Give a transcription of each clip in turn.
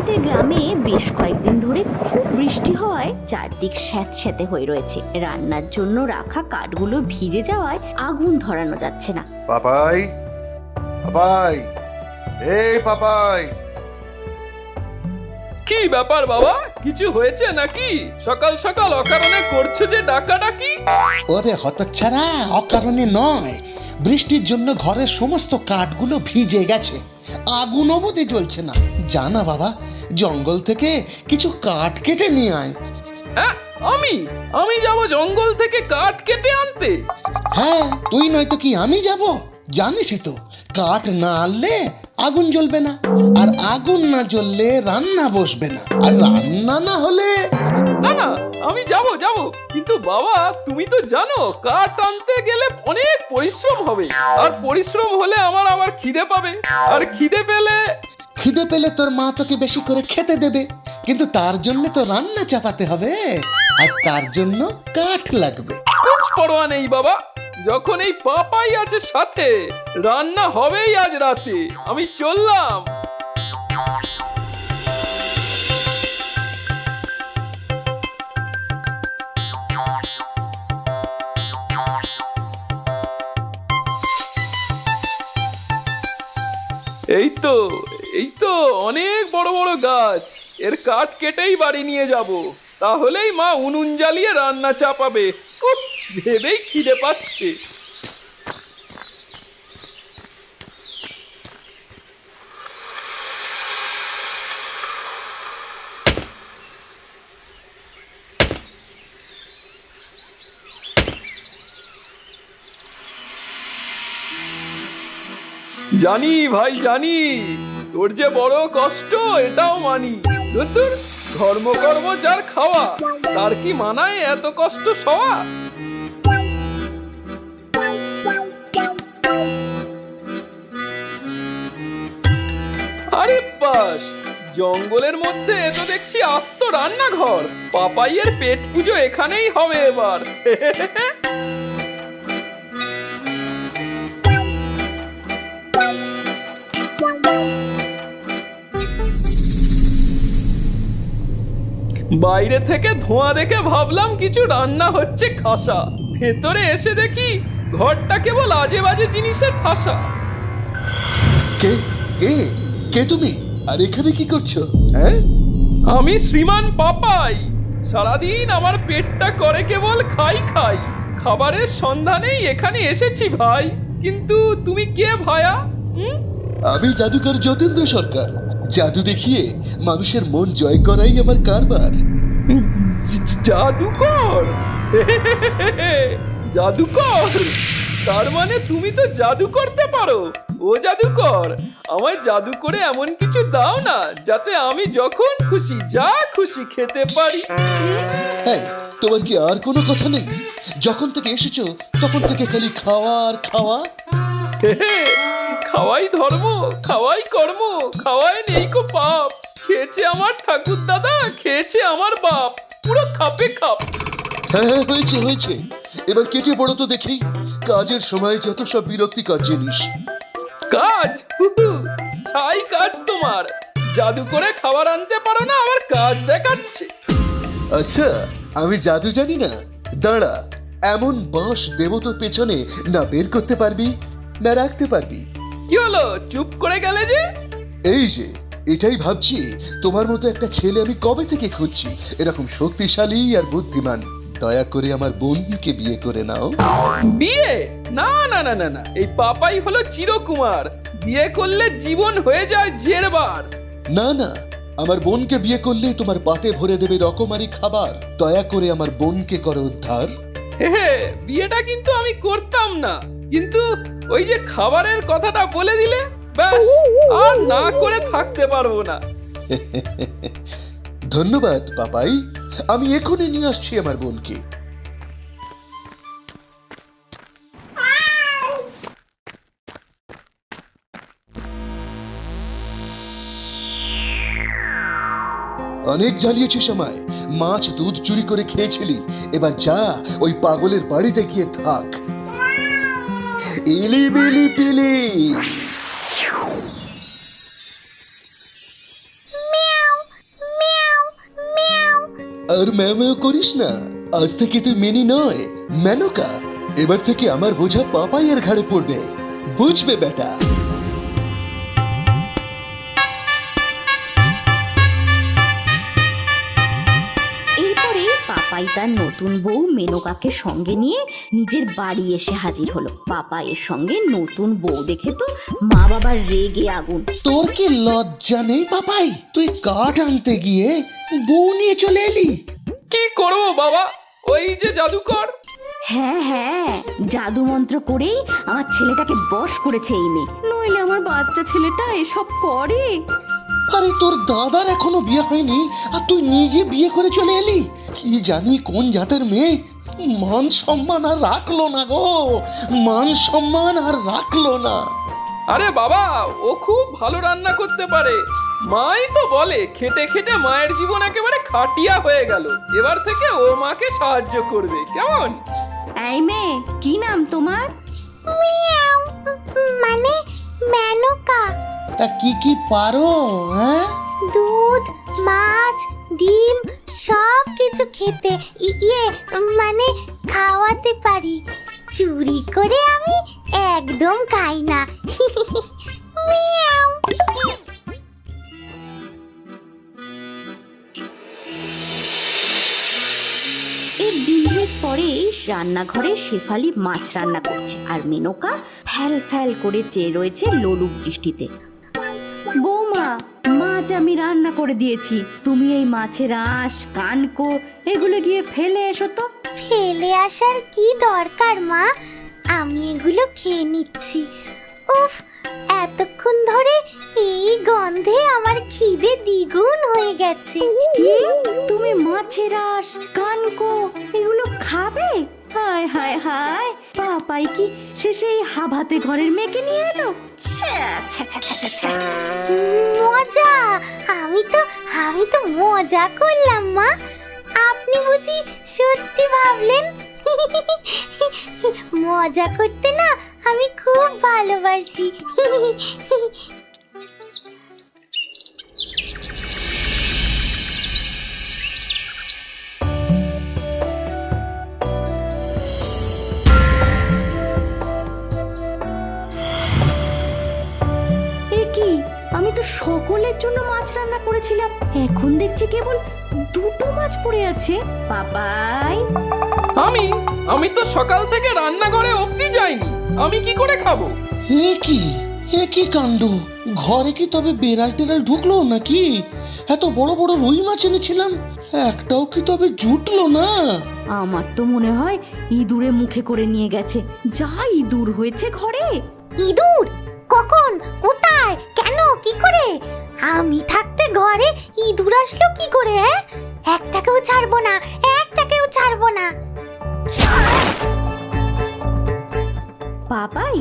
আমাদের গ্রামে বেশ কয়েকদিন ধরে খুব বৃষ্টি হওয়ায় চারদিক স্যাঁতস্যাঁতে হয়ে রয়েছে। রান্নার জন্য রাখা কাঠগুলো ভিজে যাওয়ায় আগুন ধরানো যাচ্ছে না। পাপাই, পাপাই, এই পাপাই। কি ব্যাপার বাবা, কিছু হয়েছে নাকি? সকাল সকাল অকারণে করছো যে ডাকাডাকি? ওরে হতচ্ছাড়া, অকারণে নয়, বৃষ্টির জন্য ঘরের সমস্ত কাঠগুলো ভিজে গেছে, আগুন অবধি জ্বলছে না। জানা বাবা, জঙ্গল থেকে কিছু কাঠ কেটে নিয়ে আয়। হ্যাঁ, আমি যাব জঙ্গল থেকে কাঠ কেটে আনতে? হ্যাঁ, তুই নয় তো কি আমি যাব? জানিসই তো, কাঠ না আনলে আগুন জ্বলবে না, আর আগুন না জ্বললে রান্না বসবে না, আর রান্না না হলে... না না, আমি যাব, কিন্তু বাবা তুমি তো জানো কাঠ আনতে গেলে অনেক পরিশ্রম হবে, আর পরিশ্রম হলে আমার আবার খিদে পাবে, আর খিদে পেলে তোর মা তোকে বেশি করে খেতে দেবে, কিন্তু তার জন্য তো রান্না চাপাতে হবে, আর তার জন্য কাঠ লাগবে। কুছ পরোয়া নেই বাবা, যখন এই পাপাই আছে সাথে, রান্না হবেই আজ রাতে। আমি চললাম। এই তো অনেক বড় বড় গাছ, এর কাঠ কেটেই বাড়ি নিয়ে যাব, তাহলেই মা উনুন জ্বালিয়ে রান্না চাপাবে। উফ, ভেবেই খিদে পাচ্ছে। জানি ভাই, জানি তোর যে বড় কষ্ট, এটাও মানি। ধুর, ধর্মকর্ম যার খাওয়া, তার কি মানায় এত কষ্ট সওয়া? আরে বাস, জঙ্গলের মধ্যে এত দেখছি আস্ত রান্নাঘর। পাপাইয়ের পেট পুজো এখানেই হবে এবার। বাইরে থেকে ধোঁয়া দেখে ভাবলাম কিছু রান্না হচ্ছে খাসা, ভেতরে এসে দেখি ঘরটা কেবল আজে বাজে জিনিসের ঠাসা। কে কে কে তুমি, আর এখানে কি করছো? হ্যাঁ, আমি শ্রীমান পাপাই। সারাদিন আমার পেটটা করে কেবল খাই, খাবারের সন্ধানেই এখানে এসেছি ভাই। কিন্তু তুমি কে ভায়া? আমি জাদুকর যতীন্দ্র সরকার। জাদু দেখিয়ে মানুষের মন জয় করাই আমার কারবার। জাদুকর? জাদুকর? তার মানে তুমি তো জাদু করতে পারো? ও জাদুকর, আমায় জাদু করে এমন কিছু দাও না, যাতে আমি যখন খুশি যা খুশি খেতে পারি। হ্যাঁ, তোমার কি আর কোনো কথা নেই? যখন থেকে এসেছো তখন থেকে খালি খাওয়া আর খাওয়া। খাওয়াই ধর্ম, খাওয়াই কর্ম, খাওয়াই নেই কো পাপ। খেয়েছে আমার ঠাকুর দাদা, খেয়েছে আমার বাপ, পুরো খাপে খাপ। হ্যাঁ, হয়েছে, এবার কেটে পড়ো তো দেখি। কাজের সময় যত সব বিরক্তিকর জিনিস। কাজ? ছাই কাজ তোমার। জাদু করে খাবার আনতে পারো না, আবার কাজ দেখাচ্ছে। আচ্ছা, আমি জাদু জানি না? দাঁড়া, এমন বাঁশ দেব তোর পেছনে, না বের করতে পারবি না রাখতে পারবি। কি হলো, চুপ করে গেলে যে? এই যে, এটাই ভাবছি, তোমার মতো একটা ছেলে আমি কবে থেকে খুঁজছি, এরকম শক্তিশালী আর বুদ্ধিমান। দয়া করে আমার বোনকে বিয়ে করে নাও। বিয়ে? না না না না না, এই পাপাই হলো চিরকুমার, বিয়ে করলে জীবন হয়ে যায় জেরবার। না না, আমার বোনকে বিয়ে করলে তোমার পাতে ভরে দেবে রকমারি খাবার। দয়া করে আমার বোনকে করো উদ্ধার। বিয়েটা কিন্তু আমি করতাম না, কিন্তু ওই যে খাবারের কথাটা বলে দিলে, ব্যাস আর না করে থাকতে পারবো না। ধন্যবাদ পাপাই, আমি এখনই নিয়ে আসছি আমার বোনকে। অনেক জ্বালিয়েছিস আমায়, মাছ দুধ চুরি করে খেয়েছিলি, এবার যা ওই পাগলের বাড়িতে গিয়ে থাক। ইলি বিলি পিলি। আর ম্যামেও করিস না। আজ থেকে তুই মিনি নয়, মেনকা। এবার থেকে আমার বোঝা পাপাইয়ের ঘাড়ে পড়বে, বুঝবে বেটা? এরপরে পাপাই তার নতুন বউ মেনকাকে সঙ্গে নিয়ে নিজের বাড়ি এসে হাজির হলো। পাপাইয়ের সঙ্গে নতুন বউ দেখে তো মা বাবার রেগে আগুন। তোর কি লজ্জা নেই পাপাই? তুই কাঠ আনতে গিয়ে বউ নিয়ে চলে এলি। কি করবো বাবা, ওই যে জাদুকর। হ্যাঁ হ্যাঁ, জাদু মন্ত্র করেই আমার ছেলেটাকে বশ করেছে এই মেয়ে, নইলে আমার বাচ্চা ছেলেটা এসব করে। আরে তোর দাদার এখনো বিয়ে হয়নি আর তুই নিজে বিয়ে করে চলে এলি। কি জানি কোন জাতের মেয়ে, মান সম্মান আর রাখলো না গো, মান সম্মান আর রাখলো না। আরে বাবা, ও খুব ভালো রান্না করতে পারে। মাই তো বলে খেটে খেটে মায়ের জীবন একেবারে খাটিয়া হয়ে গেল, এবার থেকে ও মাকে সাহায্য করবে, কেমন? এই মেয়ে, কি নাম তোমার? মানে মেনকা। তা কি কি পারো? হ্যাঁ, দুধ, মাছ, ডিম সব কিছু খেতে ইয়ে মানে খাওয়াতে পারি। চুরি করে আমি একদম খাই না। মিয়াও। এর দিনের পরে রান্নাঘরে শেফালি মাছ রান্না করছে, আর মেনকা ফ্যাল ফ্যাল করে চেয়ে রয়েছে লোলুপ দৃষ্টিতে। বৌমা, মাছ আমি রান্না করে দিয়েছি, তুমি এই মাছের আঁশ কানকো এগুলো গিয়ে ফেলে এসো তো। ফেলে আসার কি দরকার মা, আমি এগুলো খেয়ে নিচ্ছি। উফ, এতক্ষণ ধরে এই গন্ধে আমার খিদে দ্বিগুণ হয়ে গেছে। কি? তুমি মাছের আঁশ কানকো এগুলো খাবে? হায় হায় হায়, পাপাই কি শেষে এই হাভাতে ঘরের মেয়েকে নিয়ে এলো? ছ্যা, ছ্যা, ছ্যা, ছ্যা, ছ্যা, ছ্যা। মজা, আমি তো মজা করলাম মা। আপনি বুঝি সত্যি ভাবলেন? মজা করতে না আমি খুব ভালোবাসি। এ কি, আমি তো সকলের জন্য মাছ রান্না করেছিলাম, এখন দেখছি কেবল দুটো মাছ পড়ে আছে। পাপাই, আমি তো সকাল থেকে রান্নাঘরে অবধি যাইনি, আমি কি করে খাবো? এ কি কাণ্ড! ঘরে কি তবে বেড়াল টেরাল ঢুকলো নাকি? এত বড় বড় রুই মাছ এনেছিলাম, একটাও কি তবে জুটলো না? আমার তো মনে হয় ইঁদুরে মুখে করে নিয়ে গেছে, যা ইঁদুর হয়েছে ঘরে। ইঁদুর? কখন? কোথায়? কেন? কি করে? আমি থাকতে ঘরে ইঁদুর আসলো কি করে? একটাকেও ছাড়বো না, একটাকেও ছাড়বো না। পাপাই,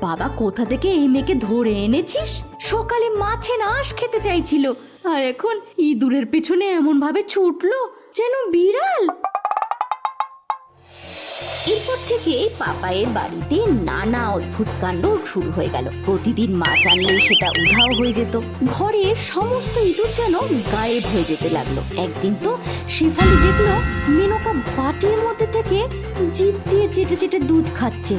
বাবা কোথা থেকে এই মেয়েকে ধরে এনেছিস? সকালে মাছের আঁশ খেতে চাইছিল, আর এখন ইঁদুরের পেছনে এমন ভাবে ছুটলো যেন বিড়াল। এরপর থেকে পাপাইয়ের বাড়িতে নানা অদ্ভুত কাণ্ড শুরু হয়ে গেল। প্রতিদিন মাছ আনলে সেটা উধাও হয়ে যেত, ঘরের সমস্ত ইঁদুর যেন গায়েব হয়ে যেতে লাগলো। একদিন তো শেফালি দেখলো মেনকা বাটির মধ্যে থেকে জিভ দিয়ে চেটে চেটে দুধ খাচ্ছে।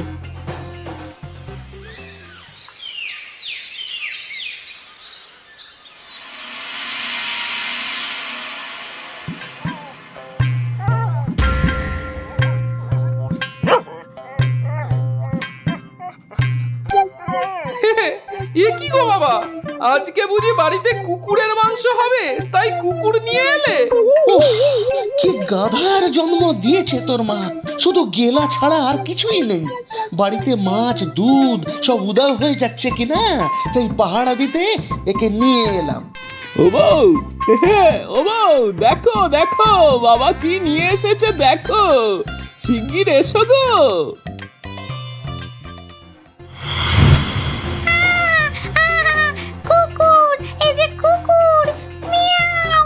এ কি গো বাবা, আজকে বুঝি বাড়িতে কুকুরের মাংস হবে, তাই কুকুর নিয়ে এলে? উফ, কি গাধার জন্ম দিয়েছে তোর মা, শুধু গেলা ছাড়া আর কিছুই নেই। বাড়িতে মাছ দুধ সব উদাও হয়ে যাচ্ছে কিনা, তাই পাহারা দিতে একে নিয়ে এলাম। ও বউ, ও বউ, দেখো দেখো বাবা কি নিয়ে এসেছে, দেখো শিগগির এসো গো। কুকুর, এই যে কুকুর, মিয়াও।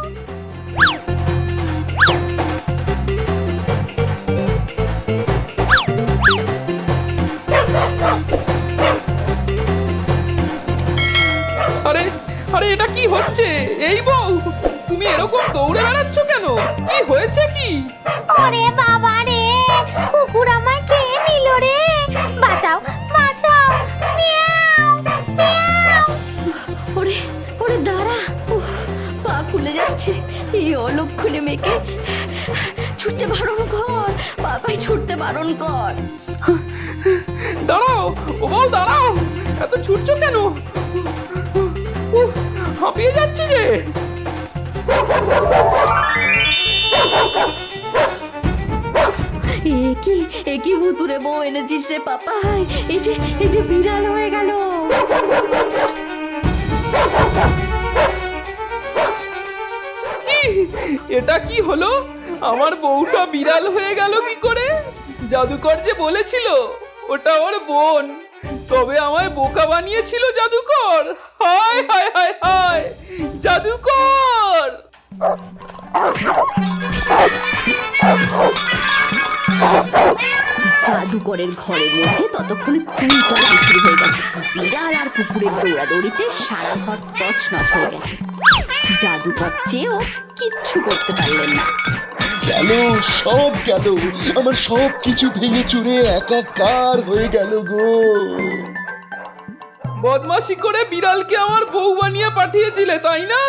আরে আরে, এটা কি হচ্ছে? এই বউ, তুমি এরকম দৌড়ে বেড়াচ্ছ কেন? কি হয়েছে? ওরে বাবা রে, কুকুর আমায় খেয়ে নিল রে, বাঁচাও বাঁচাও, মিয়াও মিয়াও। ওরে ওরে দাঁড়া, উফ, পা খুলে যাচ্ছে। এই অলক্ষণে মেয়েকে ছুটতে বারণ কর, পাপাই ছুটতে বারণ কর। দাঁড়াও, ও বউ দাঁড়াও, এত ছুটছো কেন? উফ, হাঁপিয়ে যাচ্ছি রে। একই ভুতুরে বউ এনেছিস রে পাপাই, এই যে বিড়াল হয়ে গেল। কি? এটা কি হলো? আমার বউটা বিড়াল হয়ে গেল কি করে? জাদুকর যে বলেছিল ওটা ওর বোন, তবে আমায় বোকা বানিয়েছিল জাদুকর। হায় হায় হায় হায়, জাদুকর! জাদুকরের ঘরের মধ্যে ততক্ষণে কুলতলা শুরু হয়ে গেছে। বিড়াল আর কুকুরের দৌড়াদৌড়িতে সারা ঘর তছনছ হয়ে গেছে। জাদুকর চেয়েও কিচ্ছু করতে পারলেন না। গেল, সব গেল, আমার সব কিছু ভেঙে চুরে একাকার হয়ে গেল গো। বদমাশি করে বিড়ালকে আমার বউ বানিয়ে পাঠিয়েছিলে, তাই না?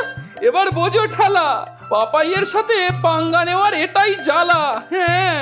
এবার বোঝো ঠালা, পাপাইয়ের সাথে পাঙ্গা নেওয়ার এটাই জ্বালা। হ্যাঁ।